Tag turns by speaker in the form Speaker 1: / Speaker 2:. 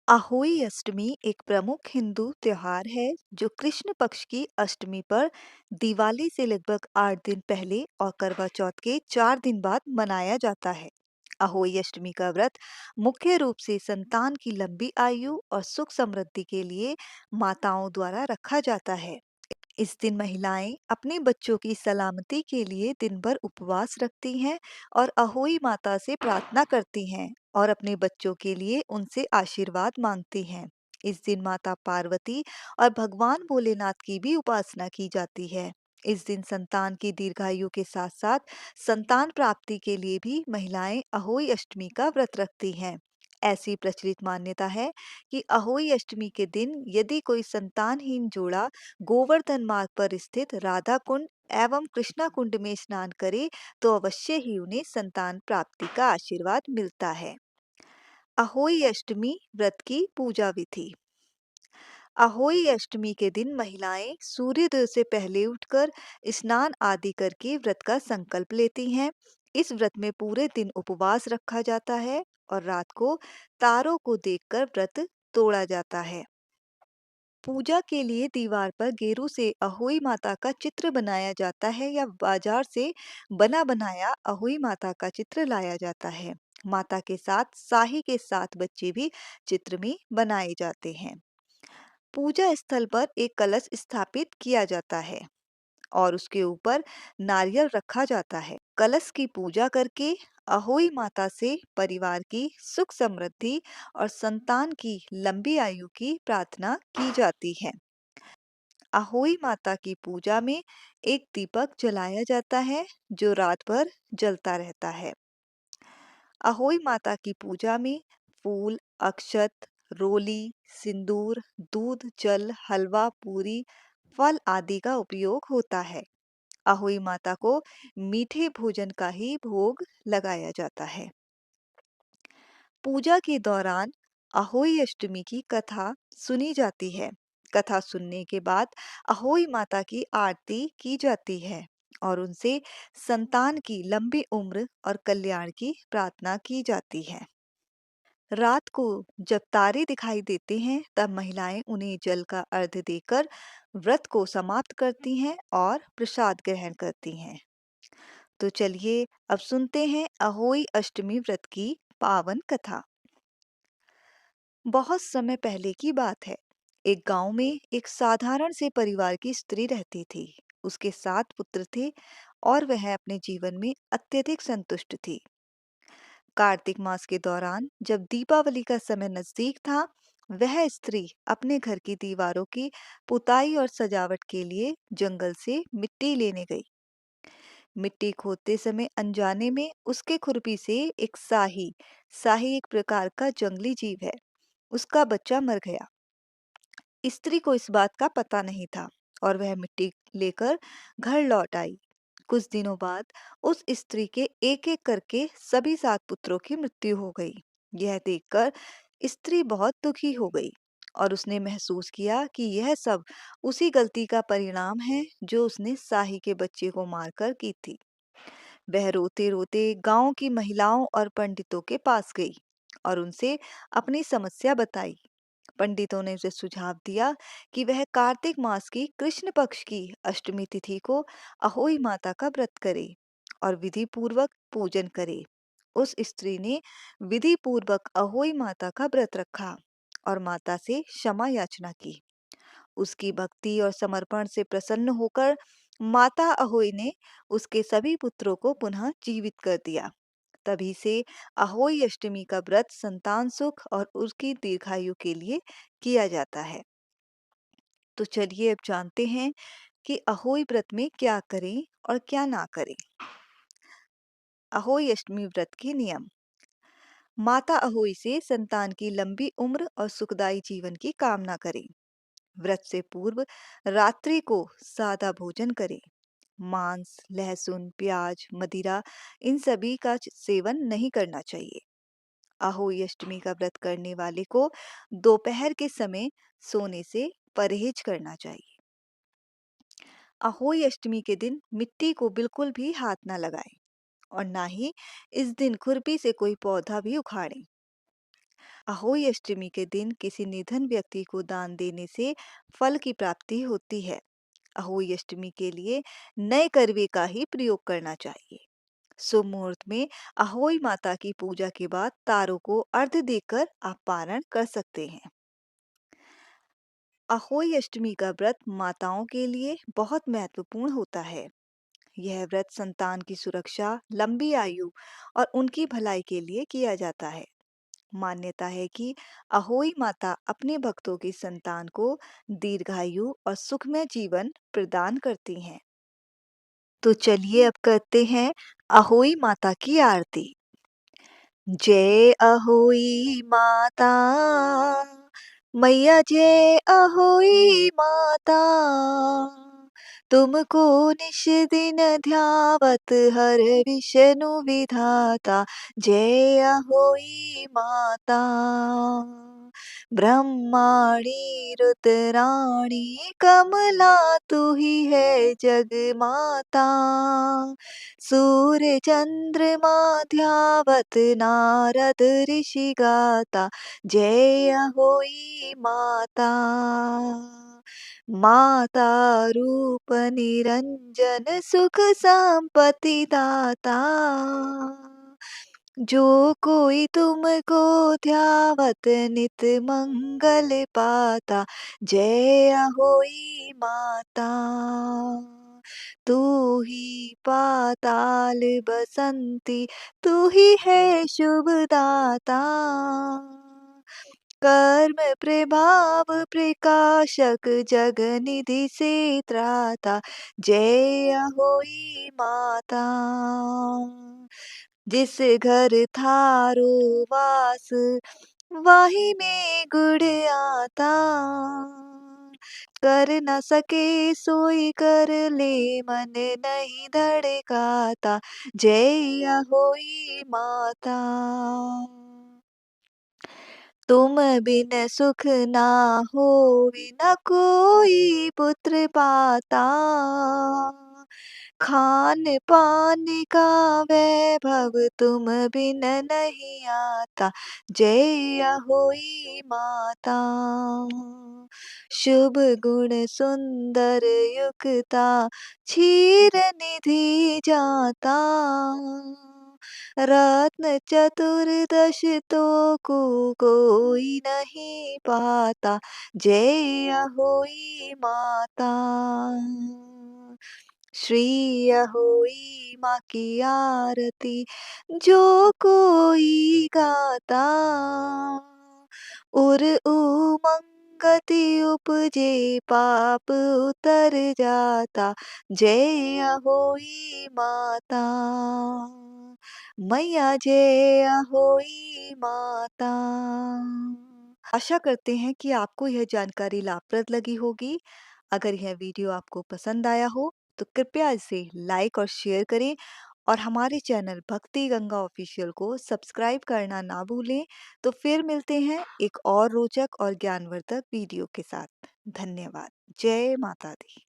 Speaker 1: अहोई अष्टमी एक प्रमुख हिंदू त्योहार है जो कृष्ण पक्ष की अष्टमी पर दिवाली से लगभग 8 दिन पहले और करवा चौथ के 4 दिन बाद मनाया जाता है। अहोई अष्टमी का व्रत मुख्य रूप से संतान की लंबी आयु और सुख समृद्धि के लिए माताओं द्वारा रखा जाता है। इस दिन महिलाएं अपने बच्चों की सलामती के लिए दिन भर उपवास रखती हैं और अहोई माता से प्रार्थना करती हैं और अपने बच्चों के लिए उनसे आशीर्वाद मांगती हैं। इस दिन माता पार्वती और भगवान भोलेनाथ की भी उपासना की जाती है। इस दिन संतान की दीर्घायु के साथ साथ संतान प्राप्ति के लिए भी महिलाएं अहोई अष्टमी का व्रत रखती हैं। ऐसी प्रचलित मान्यता है कि अहोई अष्टमी के दिन यदि कोई संतानहीन जोड़ा गोवर्धन मार्ग पर स्थित राधा कुंड एवं कृष्णा कुंड में स्नान करे तो अवश्य ही उन्हें संतान प्राप्ति का आशीर्वाद मिलता है। अहोई अष्टमी व्रत की पूजा विधि। अहोई अष्टमी के दिन महिलाएं सूर्योदय से पहले उठकर स्नान आदि करके व्रत का संकल्प लेती हैं। इस व्रत में पूरे दिन उपवास रखा जाता है और रात को तारों को देखकर व्रत तोड़ा जाता है। पूजा के लिए दीवार पर गेरू से अहोई माता का चित्र बनाया जाता है या बाजार से बना बनाया अहोई माता का चित्र लाया जाता है। माता के साथ साही के 7 बच्चे भी चित्र में बनाए जाते हैं। पूजा स्थल पर एक कलश स्थापित किया जाता है और उसके ऊपर नारियल रखा जाता है। कलश की पूजा करके अहोई माता से परिवार की सुख समृद्धि और संतान की लंबी आयु की प्रार्थना की जाती है। अहोई माता की पूजा में एक दीपक जलाया जाता है जो रात भर जलता रहता है। अहोई माता की पूजा में फूल, अक्षत, रोली, सिंदूर, दूध, जल, हलवा, पूरी, फल आदि का उपयोग होता है। अहोई माता को मीठे भोजन का ही भोग लगाया जाता है। पूजा के दौरान अहोई अष्टमी की कथा सुनी जाती है। कथा सुनने के बाद अहोई माता की आरती की जाती है और उनसे संतान की लंबी उम्र और कल्याण की प्रार्थना की जाती है। रात को जब तारे दिखाई देते हैं तब महिलाएं उन्हें जल का अर्घ्य देकर व्रत को समाप्त करती हैं और प्रसाद ग्रहण करती हैं। तो चलिए अब सुनते हैं अहोई अष्टमी व्रत की पावन कथा। बहुत समय पहले की बात है। एक गांव में एक साधारण से परिवार की स्त्री रहती थी। उसके 7 पुत्र थे और वह अपने जीवन में अत्यधिक संतुष्ट थी। कार्तिक मास के दौरान जब दीपावली का समय नजदीक था, वह स्त्री अपने घर की दीवारों की पुताई और सजावट के लिए जंगल से मिट्टी लेने गई। मिट्टी खोदते समय अनजाने में उसके खुरपी से एक साही साही एक प्रकार का जंगली जीव है, उसका बच्चा मर गया। स्त्री को इस बात का पता नहीं था और वह मिट्टी लेकर घर लौट आई। कुछ दिनों बाद उस स्त्री के एक एक करके सभी 7 पुत्रों की मृत्यु हो गई। यह देखकर स्त्री बहुत दुखी हो गई और उसने महसूस किया कि यह सब उसी गलती का परिणाम है जो उसने साही के बच्चे को मारकर की थी। वह रोते रोते गांव की महिलाओं और पंडितों के पास गई और उनसे अपनी समस्या बताई। पंडितों ने उसे सुझाव दिया कि वह कार्तिक मास की कृष्ण पक्ष की अष्टमी तिथि को अहोई माता का व्रत करे और विधि पूर्वक पूजन करे। उस स्त्री ने विधि पूर्वक अहोई माता का व्रत रखा और माता से क्षमा याचना की। उसकी भक्ति और समर्पण से प्रसन्न होकर माता अहोई ने उसके सभी पुत्रों को पुनः जीवित कर दिया। तभी से अहोई अष्टमी का व्रत संतान सुख और उसकी दीर्घायु के लिए किया जाता है। तो चलिए अब जानते हैं कि अहोई व्रत में क्या करें और क्या ना करें। अहोई अष्टमी व्रत के नियम। माता अहोई से संतान की लंबी उम्र और सुखदायी जीवन की कामना करें। व्रत से पूर्व रात्रि को सादा भोजन करें। मांस, लहसुन, प्याज, मदिरा इन सभी का सेवन नहीं करना चाहिए। अहोई अष्टमी का व्रत करने वाले को दोपहर के समय सोने से परहेज करना चाहिए। अहोई अष्टमी के दिन मिट्टी को बिल्कुल भी हाथ ना लगाएं और ना ही इस दिन खुरपी से कोई पौधा भी उखाड़ें। अहोई अष्टमी के दिन किसी निधन व्यक्ति को दान देने से फल की प्राप्ति होती है। अहोई अष्टमी के लिए नए करवे का ही प्रयोग करना चाहिए। शुभ मुहूर्त में अहोई माता की पूजा के बाद तारों को अर्घ्य देकर आप पारण कर सकते हैं। अहोई अष्टमी का व्रत माताओं के लिए बहुत महत्वपूर्ण होता है। यह व्रत संतान की सुरक्षा, लंबी आयु और उनकी भलाई के लिए किया जाता है। मान्यता है कि अहोई माता अपने भक्तों की संतान को दीर्घायु और सुखमय जीवन प्रदान करती हैं। तो चलिए अब करते हैं अहोई माता की आरती। जय अहोई माता, मैया जय अहोई माता। तुमको निश दिन ध्यावत हर विष्णु विधाता। जय अहोई माता। ब्रह्माणी रुद्राणी कमला तू ही है जग माता। सूर्य चंद्रमा ध्यावत नारद ऋषि गाता। जय अहोई माता। माता रूप निरंजन सुख संपत्ति दाता। जो कोई तुमको ध्यावत नित मंगल पाता। जय अहोई माता। तू ही पाताल बसंती, तू ही है शुभ दाता। कर्म प्रभाव प्रकाशक जग निधि से त्राता। जय अहोई माता। जिस घर थारो वास, वाही में गुड़ आता। कर न सके सोई कर ले, मन नहीं धड़काता। जय अहोई माता। तुम बिन सुख ना होवे, न कोई पुत्र पाता। खान पान का वैभव तुम बिन नहीं आता। जय अहोई माता। शुभ गुण सुंदर युक्ता, क्षीर निधि जाता। रत्न चतुर्दश तो को कोई नहीं पाता। जय अहोई माता। श्री अहोई माँ की आरती जो कोई गाता। उर उमंगति उपजे, पाप उतर जाता। जय अहोई माता। मैया जय अहोई माता। आशा करते हैं कि आपको यह जानकारी लाभप्रद लगी होगी। अगर यह वीडियो आपको पसंद आया हो तो कृपया इसे लाइक और शेयर करें और हमारे चैनल भक्ति गंगा ऑफिशियल को सब्सक्राइब करना ना भूलें। तो फिर मिलते हैं एक और रोचक और ज्ञानवर्धक वीडियो के साथ। धन्यवाद। जय माता दी।